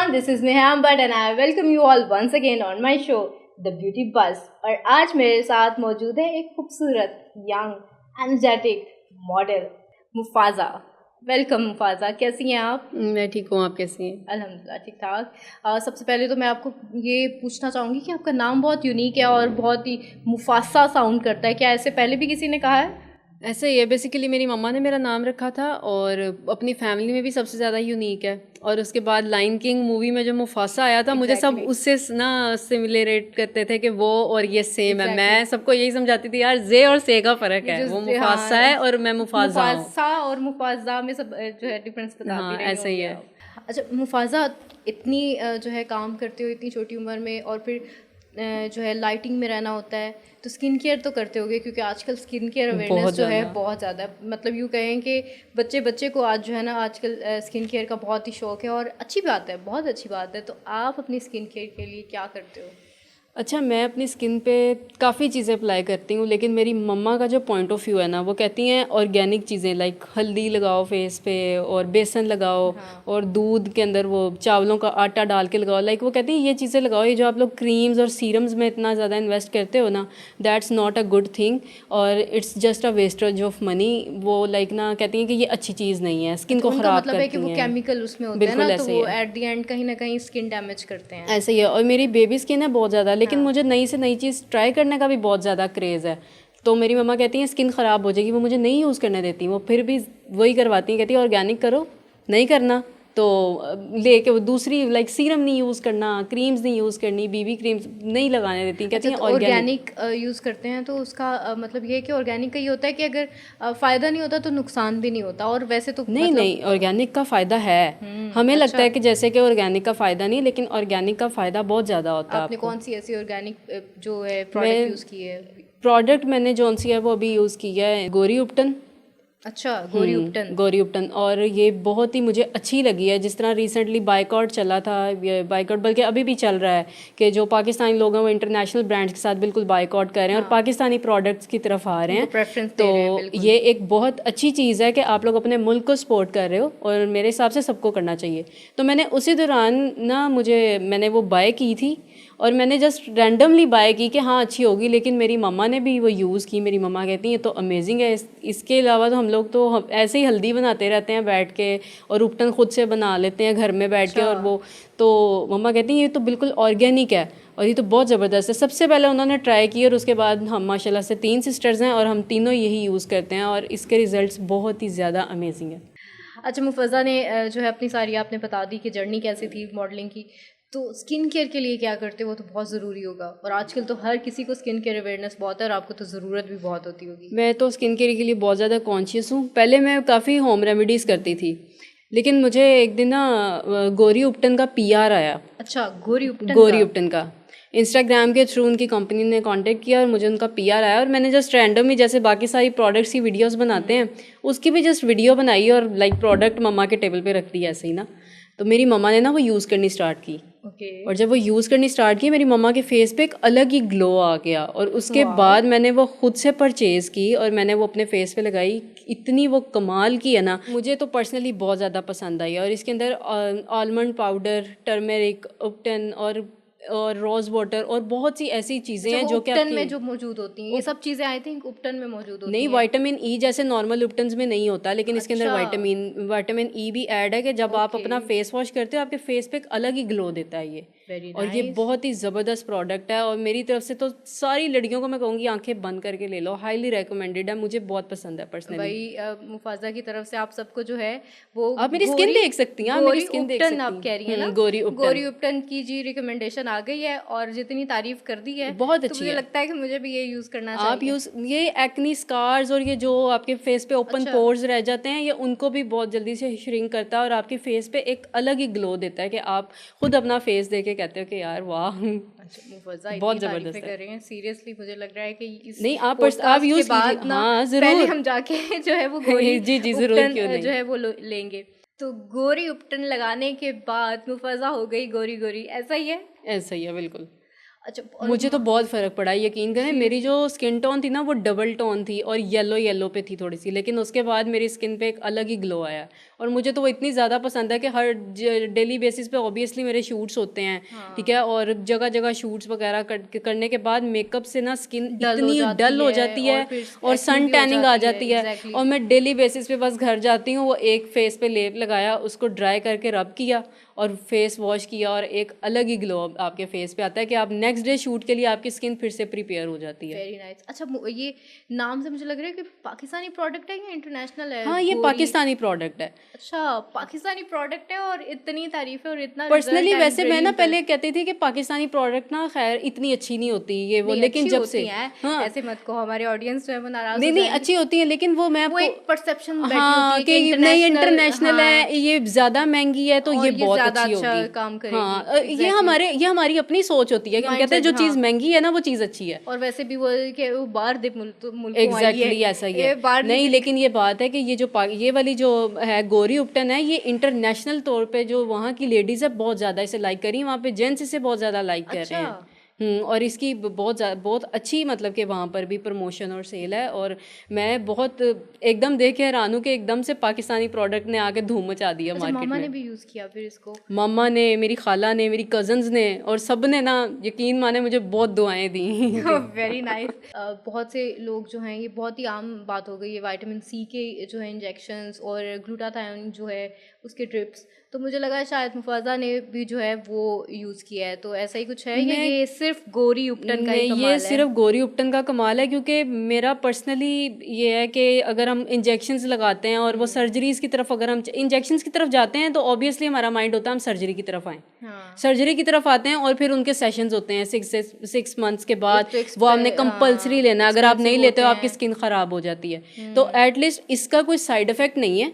everyone, this is Neha Bhatt and I welcome you all once again on my show The Beauty Buzz। और आज मेरे साथ मौजूद है एक खूबसूरत यंग एनर्जेटिक मॉडल मुफाजा। वेलकम मुफाजा, कैसी हैं आप? मैं ठीक हूँ, आप कैसी हैं? अल्हम्दुलिल्लाह ठीक ठाक। सबसे पहले तो मैं आपको ये पूछना चाहूँगी कि आपका नाम बहुत यूनिक है और बहुत ही मुफासा साउंड करता है। क्या ऐसे पहले भी किसी ने कहा है? ऐसे ही है, बेसिकली मेरी मम्मा ने मेरा नाम रखा था और अपनी फैमिली में भी सबसे ज़्यादा यूनिक है। और उसके बाद लायन किंग मूवी में जो मुफासा आया था, मुझे सब उससे ना सिमिलरेट करते थे कि वो और ये सेम है। मैं सबको यही समझाती थी यार, जे और से का फ़र्क है, वो मुफासा है और मैं मुफाजा हूँ। मुफासा और मुफाजा में सब जो है डिफरेंस बताती रही। ऐसा ही है। अच्छा मुफाजा, इतनी जो है काम करते हो इतनी छोटी उम्र में, और फिर जो है लाइटिंग में रहना होता है, तो स्किन केयर तो करते होगे क्योंकि आजकल स्किन केयर अवेयरनेस जो है बहुत ज़्यादा है। मतलब यूँ कहें कि बच्चे को आज जो है ना आजकल स्किन केयर का बहुत ही शौक है और अच्छी बात है, बहुत अच्छी बात है। तो आप अपनी स्किन केयर के लिए क्या करते हो? अच्छा, मैं अपनी स्किन पे काफ़ी चीज़ें अप्लाई करती हूँ, लेकिन मेरी मम्मा का जो पॉइंट ऑफ व्यू है ना, वो कहती हैं ऑर्गेनिक चीज़ें, लाइक हल्दी लगाओ फेस पे और बेसन लगाओ। और दूध के अंदर वो चावलों का आटा डाल के लगाओ। लाइक वो कहती हैं ये चीज़ें लगाओ, ये जो आप लोग क्रीम्स और सीरम्स में इतना ज़्यादा इन्वेस्ट करते हो ना, that's not a good thing और it's just a wastage of money. वो लाइक ना कहती हैं कि ये अच्छी चीज़ नहीं है, स्किन को ख़राब करती है। कि वो केमिकल उसमें होते हैं ना, तो वो एट द एंड कहीं ना कहीं स्किन डैमेज करते हैं। ऐसे ही है। और मेरी बेबी स्किन है बहुत ज़्यादा, लेकिन मुझे नई से नई चीज़ ट्राई करने का भी बहुत ज़्यादा क्रेज़ है। तो मेरी मम्मा कहती हैं स्किन ख़राब हो जाएगी, वो मुझे नहीं यूज़ करने देती। वो फिर भी वही करवाती हैं, कहती है ऑर्गेनिक करो, नहीं करना तो लेके वो दूसरी लाइक सीरम नहीं यूज़ करना, क्रीम्स नहीं यूज़ करनी, बीबी क्रीम्स नहीं लगाने देती। कहती हैं ऑर्गेनिक यूज़ करते हैं तो उसका मतलब ये है कि ऑर्गेनिक का ये होता है कि अगर फ़ायदा नहीं होता तो नुकसान भी नहीं होता। और वैसे तो नहीं, ऑर्गेनिक का फ़ायदा है। हमें लगता है कि जैसे कि ऑर्गेनिक का फ़ायदा नहीं, लेकिन ऑर्गेनिक का फ़ायदा बहुत ज़्यादा होता है। आपने कौन सी ऐसी ऑर्गेनिक जो है प्रोडक्ट यूज़ की है? प्रोडक्ट मैंने जौन सी है वो अभी यूज़ किया है, गोरी उपटन। अच्छा, गोरी उपटन। और ये बहुत ही मुझे अच्छी लगी है। जिस तरह रिसेंटली बाइकआउट चला था, बाइकआउट बल्कि अभी भी चल रहा है कि जो पाकिस्तानी लोग हैं वो इंटरनेशनल ब्रांड्स के साथ बिल्कुल बाइकआउट कर रहे हैं और पाकिस्तानी प्रोडक्ट्स की तरफ आ रहे हैं। तो ये एक बहुत अच्छी चीज़ है कि आप लोग अपने मुल्क को सपोर्ट कर रहे हो और मेरे हिसाब से सबको करना चाहिए। तो मैंने उसी दौरान ना मैंने वो बाय की थी और मैंने जस्ट रैंडमली बाय की कि हाँ अच्छी होगी, लेकिन मेरी मम्मा ने भी वो यूज़ की। मेरी मम्मा कहती हैं तो अमेजिंग है। इसके अलावा तो हम लोग तो ऐसे ही हल्दी बनाते रहते हैं बैठ के और उपटन खुद से बना लेते हैं घर में बैठ के। और वो तो मम्मा कहती हैं ये तो बिल्कुल ऑर्गेनिक है और ये तो बहुत ज़बरदस्त है। सबसे पहले उन्होंने ट्राई की और उसके बाद हम माशाल्लाह से 3 सिस्टर्स हैं और हम तीनों यही यूज़ करते हैं और इसके रिज़ल्ट्स बहुत ही ज़्यादा अमेजिंग है। अच्छा मुफज़ा ने जो है अपनी सारी आपने बता दी कि जर्नी कैसी थी मॉडलिंग की। तो स्किन केयर के लिए क्या करते हो? वो तो बहुत ज़रूरी होगा और आजकल तो हर किसी को स्किन केयर अवेयरनेस बहुत है और आपको तो ज़रूरत भी बहुत होती होगी। मैं तो स्किन केयर के लिए बहुत ज़्यादा कॉन्शियस हूँ। पहले मैं काफ़ी होम रेमेडीज़ करती थी, लेकिन मुझे एक दिन ना गोरी उपटन का PR आया। अच्छा, गोरी उपटन का इंस्टाग्राम के थ्रू उनकी कंपनी ने कांटेक्ट किया और मुझे उनका PR आया और मैंने जस्ट रैंडम ही जैसे बाकी सारी प्रोडक्ट्स की वीडियोस बनाते हैं उसकी भी जस्ट वीडियो बनाई और लाइक प्रोडक्ट मम्मा के टेबल पे रख दी ऐसे ही ना। तो मेरी मम्मा ने ना वो यूज़ करनी स्टार्ट की। और जब वो यूज़ करनी स्टार्ट की मेरी मम्मा के फेस पे एक अलग ही ग्लो आ गया और उसके बाद मैंने वो खुद से परचेज़ की और मैंने वो अपने फेस पे लगाई। इतनी वो कमाल की है ना, मुझे तो पर्सनली बहुत ज़्यादा पसंद आई। और इसके अंदर आलमंड पाउडर, टर्मेरिक, उपटन और रोज़ वाटर और बहुत सी ऐसी चीज़ें हैं जो कि उपटन में जो मौजूद होती हैं। ये सब चीज़ें आई थिंक उपटन में मौजूद होती हैं। नहीं, विटामिन ई जैसे नॉर्मल उपटन्स में नहीं होता, लेकिन इसके अंदर विटामिन ई भी ऐड है कि जब आप अपना फेस वॉश करते हो आपके फेस पे एक अलग ही ग्लो देता है ये। और ये बहुत ही ज़बरदस्त प्रोडक्ट है और मेरी तरफ से तो सारी लड़कियों को मैं कहूँगी आंखें बंद करके ले लो, हाईली रिकमेंडेड है, मुझे बहुत पसंद है पर्सनली। भाई मुफाजा की तरफ से आप सबको जो है वो आप मेरी स्किन देख सकती हैं, मेरी स्किन देख सकती हैं। आप कह रही हैं ना, गोरी उपटन की जी रिकमेंडेशन आ गई है और जितनी तारीफ कर दी है बहुत अच्छी तो मुझे लगता है कि मुझे भी ये यूज़ करना चाहिए। आप ये एक्नी स्कार्स और ये जो आपके फेस पे ओपन पोर्स रह जाते हैं, ये उनको भी बहुत जल्दी से श्रिंक करता है और आपके फेस पे एक अलग ही ग्लो देता है कि आप खुद अपना फेस देख के कहते हो कि यार वाह। बहुत जबरदस्त कर रही हैं। सीरियसली मुझे लग रहा है कि इस नहीं आप यूज़ कीजिए। हाँ जरूर, पहले हम जाके जो है वो गोरी जी जरूर, क्यों नहीं, जो है वो लेंगे। तो गोरी उपटन लगाने के बाद मुफाजा हो गई गोरी, ऐसा ही है? ऐसा ही है बिल्कुल। अच्छा, मुझे तो बहुत फ़र्क पड़ा, यकीन करें। मेरी जो स्किन टोन थी ना वो डबल टोन थी और येलो येलो पे थी थोड़ी सी, लेकिन उसके बाद मेरी स्किन पे एक अलग ही ग्लो आया। और मुझे तो वो इतनी ज़्यादा पसंद है कि हर डेली बेसिस पे ऑब्वियसली मेरे शूट्स होते हैं, ठीक है, और जगह जगह शूट्स वगैरह करने के बाद मेकअप से ना स्किन इतनी डल हो जाती है और सन टैनिंग आ जाती है। और मैं डेली बेसिस पे बस घर जाती हूँ, वो एक फेस पे लेप लगाया, उसको ड्राई करके रब किया और फेस वॉश किया, और एक अलग ही ग्लो आपके फेस पे आता है कि आप नेक्स्ट डे शूट के लिए आपकी स्किन फिर से प्रिपेयर हो जाती है। Very nice. अच्छा, ये नाम से मुझे लग रहा है कि पाकिस्तानी प्रोडक्ट है या इंटरनेशनल है? हाँ, ये पाकिस्तानी प्रोडक्ट है। अच्छा, पाकिस्तानी प्रोडक्ट है और इतनी तारीफ है और इतना पर्सनली वैसे मैं ना पहले कहती थी कि पाकिस्तानी प्रोडक्ट ना खैर इतनी अच्छी नहीं होती ये वो, लेकिन जब से हाँ, ऐसे मत कहो, हमारे ऑडियंस जो है वो नाराज नहीं अच्छी होती है, लेकिन वो मैं वो एक परसेप्शन बैठी हाँ होती है कि नहीं इंटरनेशनल है, ये ज़्यादा महंगी है तो ये बहुत अच्छी होगी। काम करेगी। हाँ, ये हमारी अपनी सोच होती है कि हम कहते हैं जो चीज़ महंगी है ना वो चीज़ अच्छी है, और वैसे भी वो कि वो बाहर दे मुल्क एग्जैक्टली ऐसा ही है। नहीं, लेकिन ये बात है कि ये जो ये वाली जो है गोरी उपटन है, ये इंटरनेशनल तौर पे जो वहाँ की लेडीज़ है बहुत ज़्यादा इसे लाइक करी, वहाँ पे जेंट्स इसे बहुत ज़्यादा लाइक कर रहे हैं। और इसकी बहुत अच्छी मतलब कि वहाँ पर भी प्रमोशन और सेल है, और मैं बहुत एकदम देख के हैरान हूँ कि एकदम से पाकिस्तानी प्रोडक्ट ने आके धूम मचा दिया मार्केट में। मामा ने भी यूज़ किया फिर इसको? मम्मा ने, मेरी खाला ने, मेरी कजन्स ने, और सब ने ना यकीन माने मुझे बहुत दुआएं दी। Very nice. बहुत से लोग जो हैं, ये बहुत ही आम बात हो गई है, विटामिन सी के जो है इंजेक्शंस और ग्लूटाथायोन जो है उसके ड्रिप्स, तो मुझे लगा शायद मुफाजा ने भी जो है वो यूज़ किया है, तो ऐसा ही कुछ है या ये सिर्फ गोरी उपटन का ही कमाल है? ये सिर्फ गोरी उपटन का कमाल है, क्योंकि मेरा पर्सनली ये है कि अगर हम इंजेक्शंस लगाते हैं और वो सर्जरीज की तरफ, अगर हम इंजेक्शंस की तरफ जाते हैं तो ऑब्वियसली हमारा माइंड होता है हम सर्जरी की तरफ आएँ। सर्जरी की तरफ आते हैं और फिर उनके सेशंस होते हैं 6 मंथ्स के बाद, वो आपने कंपल्सरी लेना है, अगर आप नहीं लेते हो आपकी स्किन ख़राब हो जाती है। तो एटलीस्ट इसका कोई साइड इफेक्ट नहीं है,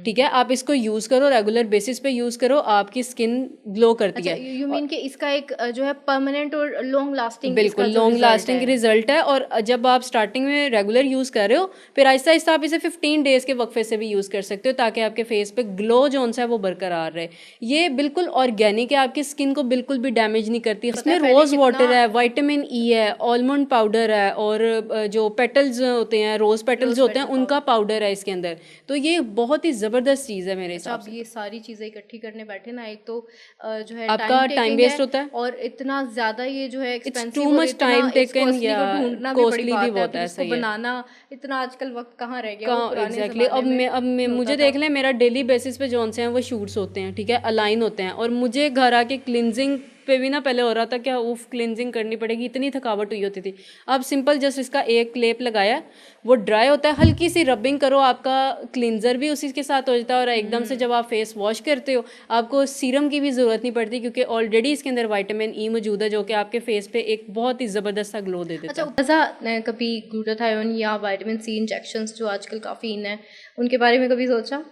ठीक है, आप इसको यूज़ करो, रेगुलर बेसिस पे यूज़ करो, आपकी स्किन ग्लो करती है। यू मीन कि इसका एक जो है परमानेंट और लॉन्ग लास्टिंग, बिल्कुल लॉन्ग लास्टिंग रिजल्ट है। और जब आप स्टार्टिंग में रेगुलर यूज़ कर रहे हो, फिर आहिस्ता आहिस्ता आप इसे 15 डेज़ के वक्फे से भी यूज़ कर सकते हो, ताकि आपके फेस पे ग्लो जो है वो बरकरार रहे। ये बिल्कुल ऑर्गेनिक है, आपकी स्किन को बिल्कुल भी डैमेज नहीं करती। इसमें रोज़ वाटर है, विटामिन ई है, आलमंड पाउडर है, और जो पेटल्स होते हैं, रोज़ पेटल्स होते हैं, उनका पाउडर है इसके अंदर। तो ये बहुत ही ज़बरदस्त चीज़ है मेरे हिसाब से। अब ये सारी चीज़ें इकट्ठी करने बैठे ना, एक तो जो है आपका टाइम वेस्ट होता है, और इतना ज़्यादा ये जो है expensive, too much time taken, या कॉस्टली भी बहुत है। इसको बनाना इतना आजकल वक्त कहाँ रह गया? एग्जैक्टली। अब मुझे देख लें, मेरा डेली बेसिस पे जौन से हैं वो शूट्स होते हैं, ठीक है, अलाइन होते हैं, और मुझे घर आके क्लिनजिंग पे भी ना पहले हो रहा था क्या उफ क्लिनजिंग करनी पड़ेगी, इतनी थकावट हुई होती थी। अब सिंपल जस्ट इसका एक लेप लगाया, वो ड्राई होता है, हल्की सी रबिंग करो, आपका क्लिनजर भी उसी के साथ हो जाता है, और एकदम से जब आप फेस वॉश करते हो आपको सीरम की भी ज़रूरत नहीं पड़ती, क्योंकि ऑलरेडी इसके अंदर विटामिन ई मौजूद है, जो कि आपके फेस पे एक बहुत ही ज़बरदस्त सा ग्लो दे देता है। अच्छा, कभी ग्लूटाथायोन या विटामिन सी इंजेक्शंस जो आजकल काफ़ी इन है, उनके बारे में कभी सोचा?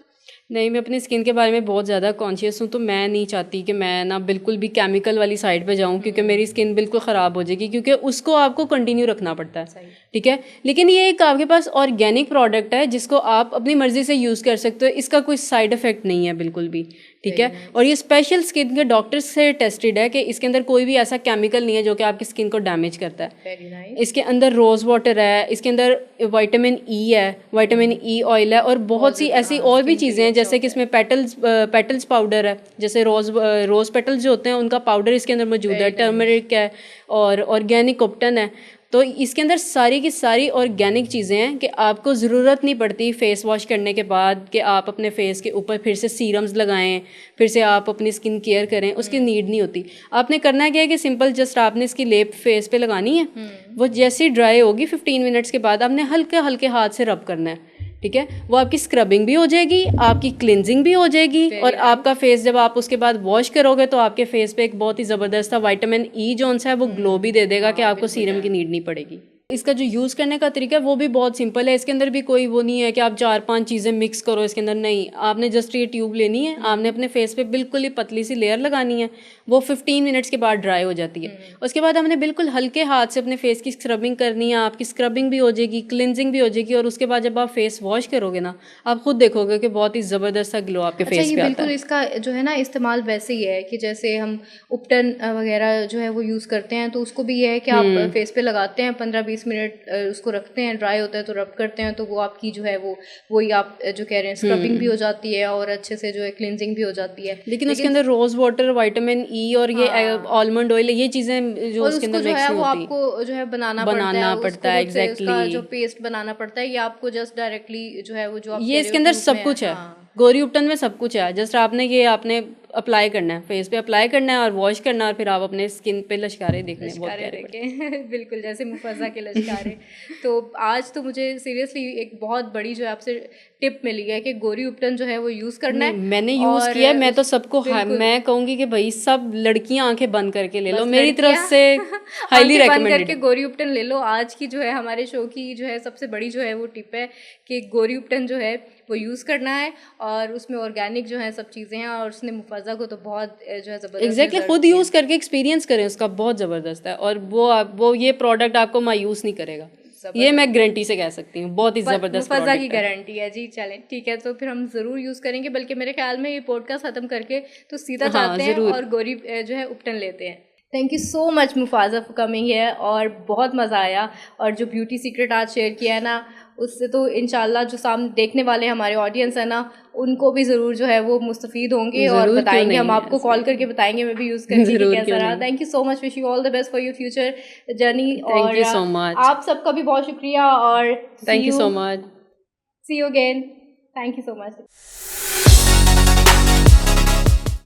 नहीं, मैं अपनी स्किन के बारे में बहुत ज़्यादा कॉन्शियस हूँ, तो मैं नहीं चाहती कि मैं ना बिल्कुल भी केमिकल वाली साइड पे जाऊँ, क्योंकि मेरी स्किन बिल्कुल ख़राब हो जाएगी, क्योंकि उसको आपको कंटिन्यू रखना पड़ता है, ठीक है। लेकिन ये एक आपके पास ऑर्गेनिक प्रोडक्ट है जिसको आप अपनी मर्ज़ी से यूज़ कर सकते हो, इसका कोई साइड इफ़ेक्ट नहीं है बिल्कुल भी, ठीक है। और ये स्पेशल स्किन के डॉक्टर्स से टेस्टेड है कि इसके अंदर कोई भी ऐसा केमिकल नहीं है जो कि आपकी स्किन को डैमेज करता है। इसके अंदर रोज़ वाटर है, इसके अंदर विटामिन ई है, विटामिन ई ऑयल है, और बहुत सी ऐसी और भी चीज़ें हैं, जैसे कि इसमें पेटल्स पाउडर है, जैसे रोज़ पेटल्स जो होते हैं उनका पाउडर इसके अंदर मौजूद है, टर्मरिक है, और ऑर्गेनिक उपटन है। तो इसके अंदर सारी की सारी ऑर्गेनिक चीज़ें हैं कि आपको ज़रूरत नहीं पड़ती फेस वॉश करने के बाद कि आप अपने फेस के ऊपर फिर से सीरम्स लगाएं, फिर से आप अपनी स्किन केयर करें, उसकी नीड नहीं होती। आपने करना क्या है कि सिंपल जस्ट आपने इसकी लेप फेस पे लगानी है, वो जैसे ही ड्राई होगी 15 मिनट्स के बाद आपने हल्के हल्के हाथ से रब करना है, ठीक है। वो आपकी स्क्रबिंग भी हो जाएगी, आपकी क्लिनजिंग भी हो जाएगी, और आपका फेस जब आप उसके बाद वॉश करोगे तो आपके फेस पे एक बहुत ही ज़बरदस्त विटामिन ई जोन सा है वो ग्लो भी दे देगा कि आपको सीरम की नीड नहीं पड़ेगी। इसका जो यूज़ करने का तरीका है वो भी बहुत सिंपल है। इसके अंदर भी कोई वो नहीं है कि आप 4-5 चीज़ें मिक्स करो इसके अंदर, नहीं, आपने जस्ट ये ट्यूब लेनी है, आपने अपने फेस पे बिल्कुल ही पतली सी लेयर लगानी है, वो 15 मिनट्स के बाद ड्राई हो जाती है। उसके बाद हमने बिल्कुल हल्के हाथ से अपने फेस की स्क्रबिंग करनी है, आपकी स्क्रबिंग भी हो जाएगी, क्लिनजिंग भी हो जाएगी, और उसके बाद जब आप फेस वॉश करोगे ना, आप खुद देखोगे कि बहुत ही ज़बरदस्त सा ग्लो आपके फेस पे आता है। बिल्कुल इसका जो है ना इस्तेमाल वैसे ही है कि जैसे हम उपटन वगैरह जो है वो यूज़ करते हैं, तो उसको भी ये है कि आप फेस पे लगाते हैं, 15-20 मिनट उसको रखते हैं, ड्राई होता है तो रब करते हैं, तो वो आपकी जो है वो वही आप जो कह रहे हैं स्क्रबिंग भी हो जाती है और अच्छे से जो है क्लिनजिंग भी हो जाती है। लेकिन उसके अंदर रोज वाटर, विटामिन ई और ये आलमंड ऑयल, ये चीज़ें जो उसके अंदर मिक्स नहीं होती, आपको जो है बनाना पड़ता है एग्जैक्टली, जो पेस्ट बनाना पड़ता है, ये आपको जस्ट डायरेक्टली जो है वो जो आप ये इसके अंदर सब कुछ है। गोरी उपटन में सब कुछ है। जस्ट आपने अप्लाई करना है, फेस पे अप्लाई करना है और वॉश करना है, और फिर आप अपने स्किन पे लश्कारे देखने बहुत प्यारे देखें बिल्कुल जैसे मुफज्जा के लश्कारे। तो आज तो मुझे सीरियसली एक बहुत बड़ी जो है आपसे टिप मिली है कि गोरी उपटन जो है वो यूज़ करना है। मैंने यूज़ किया, मैं तो सबको मैं कहूँगी कि भाई सब लड़कियाँ आंखें बंद करके ले लो, मेरी तरफ से हाईली रेकमेंडेड करके गोरी उपटन ले लो। आज की जो है हमारे शो की जो है सबसे बड़ी जो है वो टिप है कि गोरी उपटन जो है वो यूज़ करना है, और उसमें ऑर्गेनिक जो है सब चीज़ें हैं, और उसने मुफज्जा को तो बहुत जो है ज़बरदस्त एग्जैक्टली खुद यूज़ करके एक्सपीरियंस करें उसका, बहुत ज़बरदस्त है, और वो ये प्रोडक्ट आपको मायूस नहीं करेगा, ये मैं गारंटी से कह सकती हूँ, बहुत ही ज़बरदस्त मुफज्जा की गारंटी है जी। चलें ठीक है, तो फिर हम ज़रूर यूज़ करेंगे, बल्कि मेरे ख्याल में ये पॉडकास्ट ख़त्म करके तो सीधा जाते हैं और गोरी जो है उपटन लेते हैं। Thank you so much Mufasa for coming here, और बहुत मज़ा आया, और जो ब्यूटी सीक्रेट आज शेयर किया है ना, उससे तो इंशाल्लाह जो सामने देखने वाले हमारे ऑडियंस है ना, उनको भी ज़रूर जो है वो मुस्तफ़ीद होंगे और बताएंगे, हम आपको कॉल करके बताएंगे, मैं भी यूज़ करके कैसा रहा। Thank you so much, wish you all the best for your future journey, और आप सबका भी बहुत शुक्रिया, और thank you so much, see you again, thank you so much.